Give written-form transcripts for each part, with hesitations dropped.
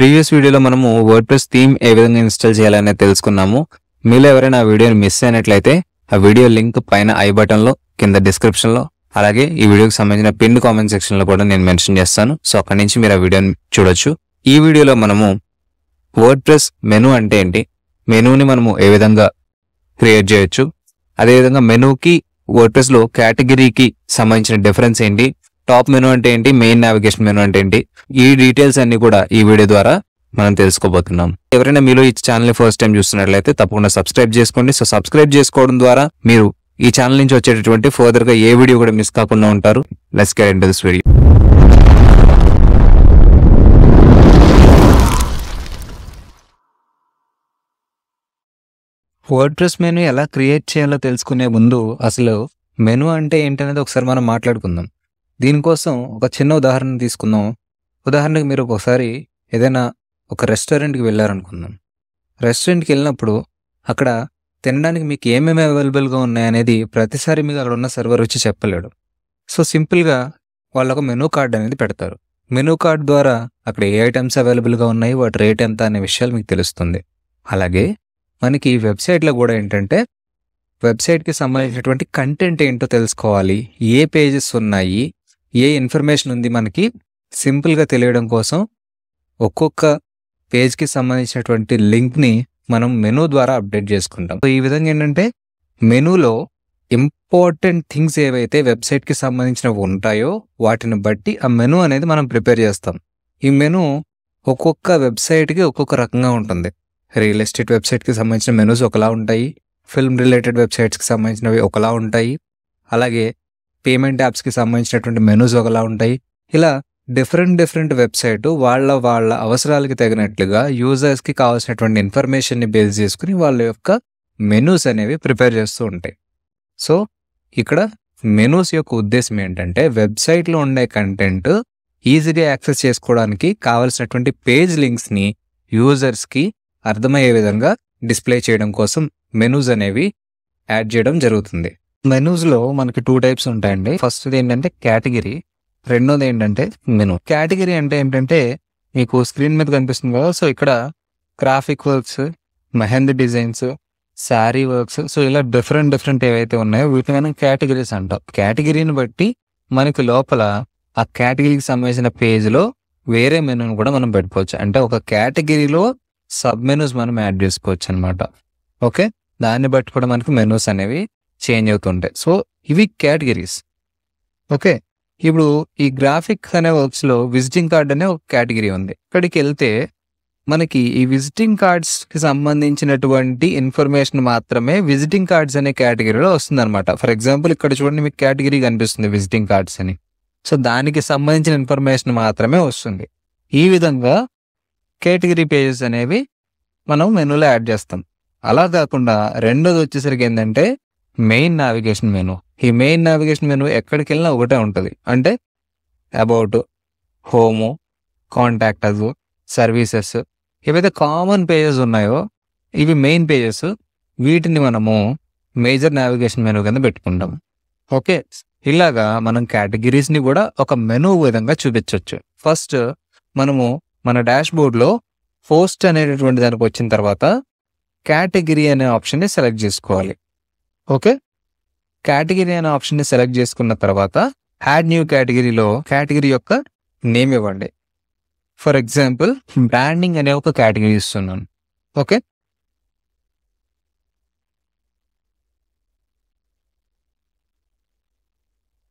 Previous వీడియోలో మనము WordPress theme ఏ విధంగా ఇన్స్టాల్ చేయాలనేది తెలుసుకున్నాము. మీలో ఎవరైనా ఆ వీడియోని మిస్ అయినట్లయితే ఆ వీడియో లింక్ పైన ఐ బటన్లో, కింద డిస్క్రిప్షన్లో, అలాగే ఈ వీడియోకి సంబంధించిన పిన్ కామెంట్ సెక్షన్లో కూడా నేను మెన్షన్ చేస్తాను. సో అక్కడి నుంచి మీరు ఆ వీడియోని చూడొచ్చు. ఈ వీడియోలో మనము వర్డ్ప్రెస్ మెనూ అంటే ఏంటి, మెనూని మనము ఏ విధంగా క్రియేట్ చేయొచ్చు, అదేవిధంగా మెనూకి వర్డ్ప్రెస్లో కేటగిరీకి సంబంధించిన డిఫరెన్స్ ఏంటి, టాప్ మెనూ అంటే ఏంటి, మెయిన్ నావిగేషన్ మెనూ అంటే ఏంటి, ఈ డీటెయిల్స్ అన్ని కూడా ఈ వీడియో ద్వారా మనం తెలుసుకోబోతున్నాం. ఎవరైనా మీలో ఈ ఛానల్ ఫస్ట్ టైం చూస్తున్నట్లయితే తప్పకుండా సబ్స్క్రైబ్ చేసుకోండి. సో సబ్స్క్రైబ్ చేసుకోవడం ద్వారా మీరు ఈ ఛానల్ నుంచి వచ్చేటటువంటి ఫర్దర్ గా ఏ వీడియో కూడా మిస్ కాకుండా ఉంటారు. Let's get into this video. WordPress menu ఎలా క్రియేట్ చేయాలో తెలుసుకునే ముందు అసలు మెనూ అంటే ఏంటనేది ఒకసారి మనం మాట్లాడుకుందాం. దీనికోసం ఒక చిన్న ఉదాహరణ తీసుకుందాం. ఉదాహరణకు మీరు ఒకసారి ఏదైనా ఒక రెస్టారెంట్కి వెళ్ళారనుకుందాం. రెస్టారెంట్కి వెళ్ళినప్పుడు అక్కడ తినడానికి మీకు ఏమేమి అవైలబుల్గా ఉన్నాయనేది ప్రతిసారి మీకు అక్కడ ఉన్న సర్వర్ వచ్చి చెప్పలేడు. సో సింపుల్గా వాళ్ళు ఒక మెనూ కార్డ్ అనేది పెడతారు. మెనూ కార్డ్ ద్వారా అక్కడ ఏ ఐటమ్స్ అవైలబుల్గా ఉన్నాయి, వాటి రేట్ ఎంత అనే విషయాలు మీకు తెలుస్తుంది. అలాగే మనకి వెబ్సైట్లో కూడా ఏంటంటే వెబ్సైట్కి సంబంధించినటువంటి కంటెంట్ ఏంటో తెలుసుకోవాలి, ఏ పేజెస్ ఉన్నాయి, ఏ ఇన్ఫర్మేషన్ ఉంది మనకి సింపుల్గా తెలియడం కోసం ఒక్కొక్క పేజ్కి సంబంధించినటువంటి లింక్ని మనం మెనూ ద్వారా అప్డేట్ చేసుకుంటాం. సో ఈ విధంగా ఏంటంటే మెనూలో ఇంపార్టెంట్ థింగ్స్ ఏవైతే వెబ్సైట్కి సంబంధించినవి ఉంటాయో వాటిని బట్టి ఆ మెనూ అనేది మనం ప్రిపేర్ చేస్తాం. ఈ మెనూ ఒక్కొక్క వెబ్సైట్కి ఒక్కొక్క రకంగా ఉంటుంది. రియల్ ఎస్టేట్ వెబ్సైట్కి సంబంధించిన మెనూస్ ఒకలా ఉంటాయి, ఫిల్మ్ రిలేటెడ్ వెబ్సైట్స్కి సంబంధించినవి ఒకలా ఉంటాయి, అలాగే పేమెంట్ యాప్స్కి సంబంధించినటువంటి మెనూస్ ఒకలా ఉంటాయి. ఇలా డిఫరెంట్ వెబ్సైట్ వాళ్ళ అవసరాలకి తగినట్లుగా యూజర్స్కి కావాల్సినటువంటి ఇన్ఫర్మేషన్ని బేస్ చేసుకుని వాళ్ళ యొక్క మెనూస్ అనేవి ప్రిపేర్ చేస్తూ ఉంటాయి. సో ఇక్కడ మెనూస్ యొక్క ఉద్దేశం ఏంటంటే వెబ్సైట్లో ఉండే కంటెంట్ ఈజీగా యాక్సెస్ చేసుకోవడానికి కావాల్సినటువంటి పేజ్ లింక్స్ని యూజర్స్కి అర్థమయ్యే విధంగా డిస్ప్లే చేయడం కోసం మెనూస్ అనేవి యాడ్ చేయడం జరుగుతుంది. మెనూస్లో మనకి 2 టైప్స్ ఉంటాయండి. ఫస్ట్ ఏంటంటే కేటగిరీ, రెండోది ఏంటంటే మెనూ. కేటగిరీ అంటే ఏంటంటే మీకు స్క్రీన్ మీద కనిపిస్తుంది కదా, సో ఇక్కడ graphic works, mehndi designs, sari works, so ఇలా డిఫరెంట్ ఏవైతే ఉన్నాయో వీటిని మనం కేటగిరీస్ అంటాం. కేటగిరీని బట్టి మనకి లోపల ఆ కేటగిరీకి సంబంధించిన పేజ్లో వేరే మెనూని కూడా మనం పెట్టుకోవచ్చు. అంటే ఒక కేటగిరీలో సబ్ మెనూస్ మనం యాడ్ చేసుకోవచ్చు అనమాట. ఓకే, దాన్ని బట్టి కూడా మనకి మెనూస్ అనేవి చేంజ్ అవుతుంటాయి. సో ఇవి కేటగిరీస్. ఓకే, ఇప్పుడు ఈ గ్రాఫిక్ అనే వర్క్స్లో విజిటింగ్ కార్డ్ అనే ఒక కేటగిరీ ఉంది. ఇక్కడికి వెళ్తే మనకి ఈ విజిటింగ్ కార్డ్స్కి సంబంధించినటువంటి ఇన్ఫర్మేషన్ మాత్రమే విజిటింగ్ కార్డ్స్ అనే కేటగిరీలో వస్తుంది అనమాట. ఫర్ ఎగ్జాంపుల్ ఇక్కడ చూడండి, మీకు కేటగిరీ కనిపిస్తుంది విజిటింగ్ కార్డ్స్ అని. సో దానికి సంబంధించిన ఇన్ఫర్మేషన్ మాత్రమే వస్తుంది. ఈ విధంగా కేటగిరీ పేజెస్ అనేవి మనం మెనూలో యాడ్ చేస్తాం. అలా కాకుండా రెండోది వచ్చేసరికి ఏంటంటే మెయిన్ నావిగేషన్ మెనూ. ఈ మెయిన్ నావిగేషన్ మెనూ ఎక్కడికి వెళ్ళినా ఒకటే ఉంటుంది. అంటే అబౌట్, హోము, కాంటాక్టర్స్, సర్వీసెస్, ఏవైతే కామన్ పేజెస్ ఉన్నాయో ఇవి మెయిన్ పేజెస్. వీటిని మనము మేజర్ నావిగేషన్ మెనూ కింద పెట్టుకుంటాం. ఓకే, ఇలాగా మనం కేటగిరీస్ని కూడా ఒక మెనూ విధంగా చూపించవచ్చు. ఫస్ట్ మనము మన డాష్ బోర్డ్లో పోస్ట్ అనేటటువంటి దానికి వచ్చిన తర్వాత కేటగిరీ అనే ఆప్షన్ని సెలెక్ట్ చేసుకోవాలి. ఓకే, కేటగిరీ అనే ఆప్షన్ని సెలెక్ట్ చేసుకున్న తర్వాత యాడ్ న్యూ కేటగిరీలో కేటగిరీ యొక్క నేమ్ ఇవ్వండి. ఫర్ ఎగ్జాంపుల్ బ్రాండింగ్ అనే ఒక కేటగిరీ ఇస్తున్నాను. ఓకే,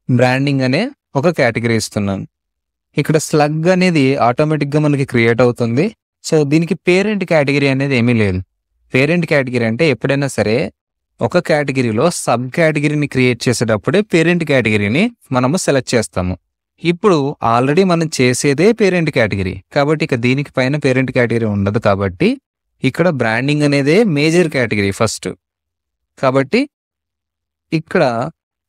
బ్రాండింగ్ అనే ఒక కేటగిరీ ఇస్తున్నాను. ఇక్కడ స్లగ్ అనేది ఆటోమేటిక్గా మనకి క్రియేట్ అవుతుంది. సో దీనికి పేరెంట్ కేటగిరీ అనేది ఏమీ లేదు. పేరెంట్ కేటగిరీ అంటే ఎప్పుడైనా సరే ఒక కేటగిరీలో సబ్ కేటగిరీని క్రియేట్ చేసేటప్పుడే పేరెంట్ కేటగిరీని మనము సెలెక్ట్ చేస్తాము. ఇప్పుడు ఆల్రెడీ మనం చేసేదే పేరెంట్ కేటగిరీ కాబట్టి ఇక దీనికి పైన పేరెంట్ కేటగిరీ ఉండదు. కాబట్టి ఇక్కడ బ్రాండింగ్ అనేదే మేజర్ కేటగిరీ ఫస్ట్. కాబట్టి ఇక్కడ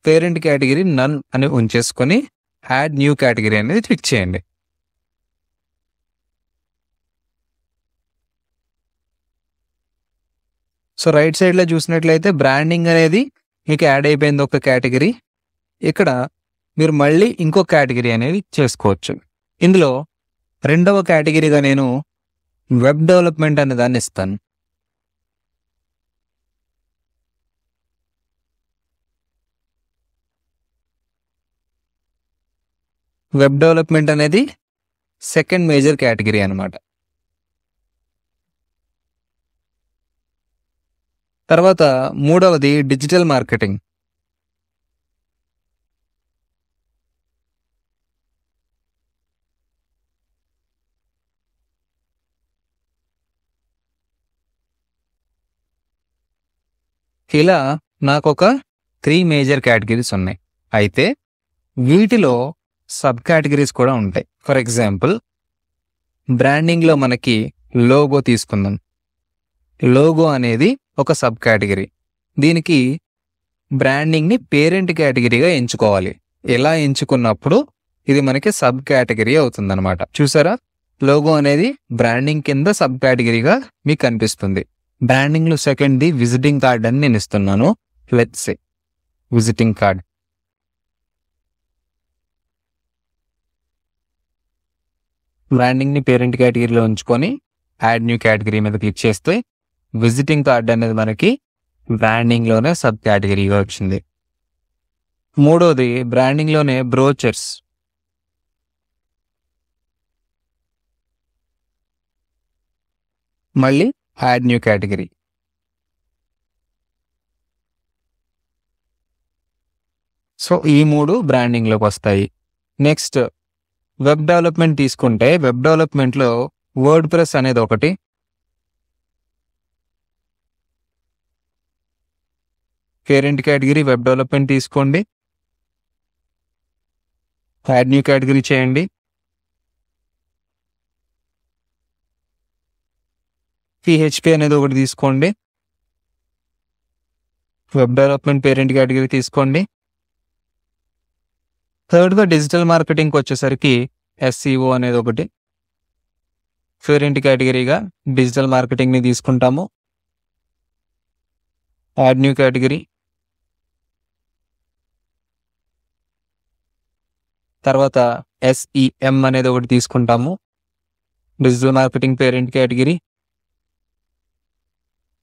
పేరెంట్ కేటగిరీ నన్ అని ఉంచేసుకొని యాడ్ న్యూ కేటగిరీ అనేది క్లిక్ చేయండి. సో రైట్ సైడ్లో చూసినట్లయితే బ్రాండింగ్ అనేది మీకు యాడ్ అయిపోయింది ఒక కేటగిరీ. ఇక్కడ మీరు మళ్ళీ ఇంకో కేటగిరీ అనేది చేసుకోవచ్చు. ఇందులో రెండవ కేటగిరీగా నేను వెబ్ డెవలప్మెంట్ అనే దాన్ని ఇస్తాను. వెబ్ డెవలప్మెంట్ అనేది సెకండ్ మేజర్ కేటగిరీ అనమాట. తర్వాత మూడవది డిజిటల్ మార్కెటింగ్. ఇలా నాకు ఒక 3 మేజర్ కేటగిరీస్ ఉన్నాయి. అయితే వీటిలో సబ్ కేటగిరీస్ కూడా ఉంటాయి. ఫర్ ఎగ్జాంపుల్ బ్రాండింగ్లో మనకి లోగో తీసుకుందాం. లోగో అనేది ఒక సబ్ కేటగిరీ. దీనికి బ్రాండింగ్ని పేరెంట్ కేటగిరీగా ఎంచుకోవాలి. ఎలా ఎంచుకున్నప్పుడు ఇది మనకి సబ్ కేటగిరీ అవుతుందన్నమాట. చూసారా, లోగో అనేది బ్రాండింగ్ కింద సబ్ కేటగిరీగా మీకు కనిపిస్తుంది. బ్రాండింగ్లో సెకండ్ది విజిటింగ్ కార్డ్ అని నేను ఇస్తున్నాను. Let's say visiting card. బ్రాండింగ్ని పేరెంట్ కేటగిరీలో ఉంచుకొని యాడ్ న్యూ కేటగిరీ మీద క్లిక్ చేస్తే విజిటింగ్ కార్డ్ అనేది మనకి బ్రాండింగ్లోనే సబ్ కేటగిరీగా వచ్చింది. మూడోది బ్రాండింగ్లోనే బ్రోచర్స్. మళ్ళీ యాడ్ న్యూ కేటగిరీ. సో ఈ 3 బ్రాండింగ్లోకి వస్తాయి. నెక్స్ట్ వెబ్ డెవలప్మెంట్ తీసుకుంటే వెబ్ డెవలప్మెంట్లో వర్డ్ ప్రెస్ అనేది ఒకటి, పేరెంట్ కేటగిరీ వెబ్ డెవలప్మెంట్ తీసుకోండి, యాడ్ న్యూ కేటగిరీ చేయండి. PHP అనేది ఒకటి తీసుకోండి, వెబ్ డెవలప్మెంట్ పేరెంట్ కేటగిరీ తీసుకోండి. థర్డ్గా డిజిటల్ మార్కెటింగ్కి వచ్చేసరికి SEO అనేది ఒకటి, పేరెంట్ కేటగిరీగా డిజిటల్ మార్కెటింగ్ని తీసుకుంటాము. Add new category. తర్వాత SEM అనేది ఒకటి తీసుకుంటాము, డిజిటల్ మార్కెటింగ్ పేరెంట్ కేటగిరీ.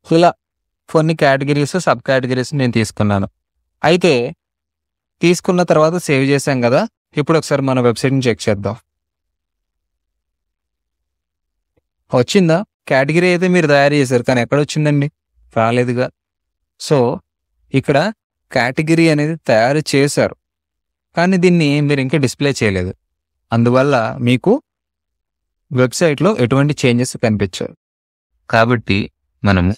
ఇలా కొన్ని కేటగిరీస్ సబ్ కేటగిరీస్ నేను తీసుకున్నాను. అయితే తీసుకున్న తర్వాత సేవ్ చేశాం కదా, ఇప్పుడు ఒకసారి మన వెబ్సైట్ని చెక్ చేద్దాం. వచ్చిందా? కేటగిరీ అయితే మీరు తయారు చేశారు, కానీ ఎక్కడ వచ్చిందండి? రాలేదుగా. సో ఇక్కడ కేటగిరీ అనేది తయారు చేశారు, కానీ దీన్ని మీరు ఇంకా డిస్ప్లే చేయలేదు. అందువల్ల మీకు వెబ్సైట్లో ఎటువంటి చేంజెస్ కనిపించవు. కాబట్టి మనము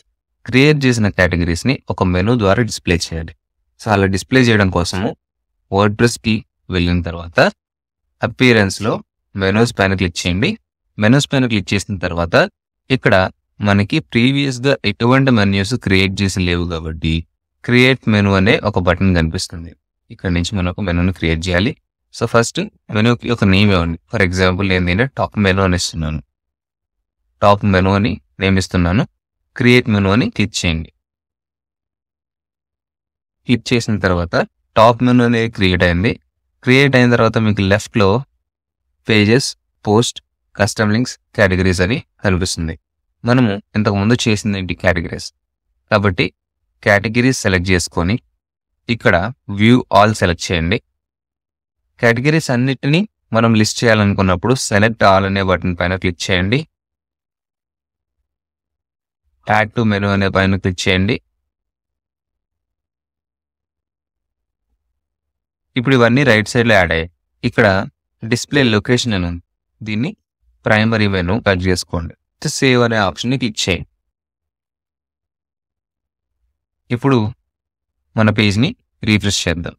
క్రియేట్ చేసిన కేటగిరీస్ని ఒక మెనూ ద్వారా డిస్ప్లే చేయాలి. సో అలా డిస్ప్లే చేయడం కోసము వర్డ్ప్రెస్కి వెళ్ళిన తర్వాత అపియరెన్స్లో మెనూస్ పైన క్లిక్ చేయండి. మెనూస్ పైన క్లిక్ చేసిన తర్వాత ఇక్కడ మనకి ప్రీవియస్గా ఎటువంటి మెన్యూస్ క్రియేట్ చేసి లేవు కాబట్టి క్రియేట్ మెనూ అనే ఒక బటన్ కనిపిస్తుంది. ఇక్కడ నుంచి మనం ఒక మెనూని క్రియేట్ చేయాలి. సో ఫస్ట్ మెనూకి ఒక నేమ్ ఇవ్వండి. ఫర్ ఎగ్జాంపుల్ నేను టాప్ మెనూ అని ఇస్తున్నాను. టాప్ మెనూ అని నేమ్ ఇస్తున్నాను. క్రియేట్ మెనూ అని క్లిక్ చేయండి. క్లిక్ చేసిన తర్వాత టాప్ మెనూ అనేది క్రియేట్ అయింది. క్రియేట్ అయిన తర్వాత మీకు లెఫ్ట్లో pages, post, custom links, categories అని కనిపిస్తుంది. మనము ఇంతకుముందు చేసింది ఏంటి? కేటగిరీస్. కాబట్టి కేటగిరీస్ సెలెక్ట్ చేసుకొని ఇక్కడ వ్యూ ఆల్ సెలెక్ట్ చేయండి. కేటగిరీస్ అన్నిటినీ మనం లిస్ట్ చేయాలనుకున్నప్పుడు సెలెక్ట్ ఆల్ అనే బటన్ పైన క్లిక్ చేయండి. యాడ్ టు మెనూ అనే పైన క్లిక్ చేయండి. ఇప్పుడు ఇవన్నీ రైట్ సైడ్లో యాడ్ అయ్యాయి. ఇక్కడ డిస్ప్లే లొకేషన్ అని ఉంది, దీన్ని ప్రైమరీ మెనూ కట్ చేసుకోండి. సేవ్ అనే ఆప్షన్ని క్లిక్ చేయండి. ఇప్పుడు మన పేజ్ని రీఫ్రెష్ చేద్దాం.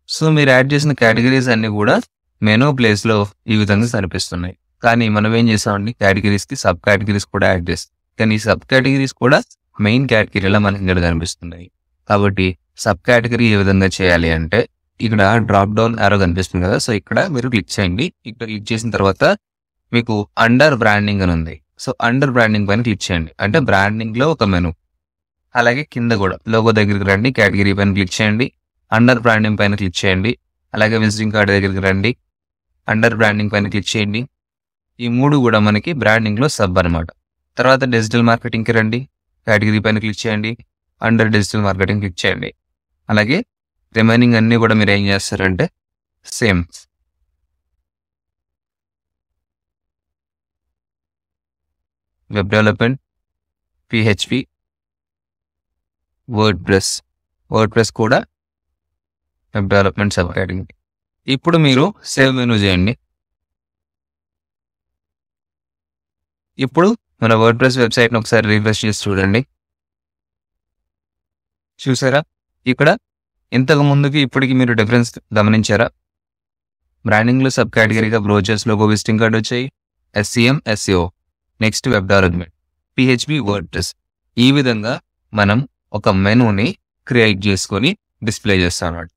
సో మీరు యాడ్ చేసిన కేటగిరీస్ అన్ని కూడా మెనూ ప్లేస్లో ఈ విధంగా కనిపిస్తున్నాయి. కానీ మనం ఏం చేసామండి? కేటగిరీస్కి సబ్ కేటగిరీస్ కూడా యాడ్ చేస్తాం. కానీ ఈ సబ్ కేటగిరీస్ కూడా మెయిన్ కేటగిరీలో మనకి ఇక్కడ కనిపిస్తున్నాయి. కాబట్టి సబ్ కేటగిరీ ఏ విధంగా చేయాలి అంటే ఇక్కడ డ్రాప్ డౌన్ యారో కనిపిస్తుంది కదా, సో ఇక్కడ మీరు క్లిక్ చేయండి. ఇక్కడ క్లిక్ చేసిన తర్వాత మీకు అండర్ బ్రాండింగ్ అని ఉంది. సో అండర్ బ్రాండింగ్ పైన క్లిక్ చేయండి. అంటే బ్రాండింగ్లో ఒక మెనూ. అలాగే కింద కూడా లోగో దగ్గరికి రండి, కేటగిరీ పైన క్లిక్ చేయండి, అండర్ బ్రాండింగ్ పైన క్లిక్ చేయండి. అలాగే విజిటింగ్ కార్డ్ దగ్గరికి రండి, అండర్ బ్రాండింగ్ పైన క్లిక్ చేయండి. ఈ 3 కూడా మనకి బ్రాండింగ్లో సబ్ అనమాట. తర్వాత డిజిటల్ మార్కెటింగ్కి రండి, కేటగిరీ పైన క్లిక్ చేయండి, అండర్ డిజిటల్ మార్కెటింగ్ క్లిక్ చేయండి. అలాగే రిమైనింగ్ అన్నీ కూడా మీరు ఏం చేస్తారంటే same web development, PHP, word press కూడా వెబ్ డెవలప్మెంట్ సబ్ కేటగిరీ. ఇప్పుడు మీరు సేవ్ మెనూ చేయండి. ఇప్పుడు మన వర్డ్ ప్రెస్ వెబ్సైట్ని ఒకసారి రిఫ్రెష్ చేసి చూడండి. చూసారా, ఇక్కడ ఇంతకు ముందుకి ఇప్పటికి మీరు డిఫరెన్స్ గమనించారా? బ్రాండింగ్లో సబ్ కేటగిరీగా బ్రోచర్స్, లోగో, విజిటింగ్ కార్డ్ వచ్చాయి. SEM, SEO, next web development, PHP, WordPress. ఈ విధంగా మనం ఒక మెనూని క్రియేట్ చేసుకొని డిస్ప్లే చేస్తాం అన్నమాట.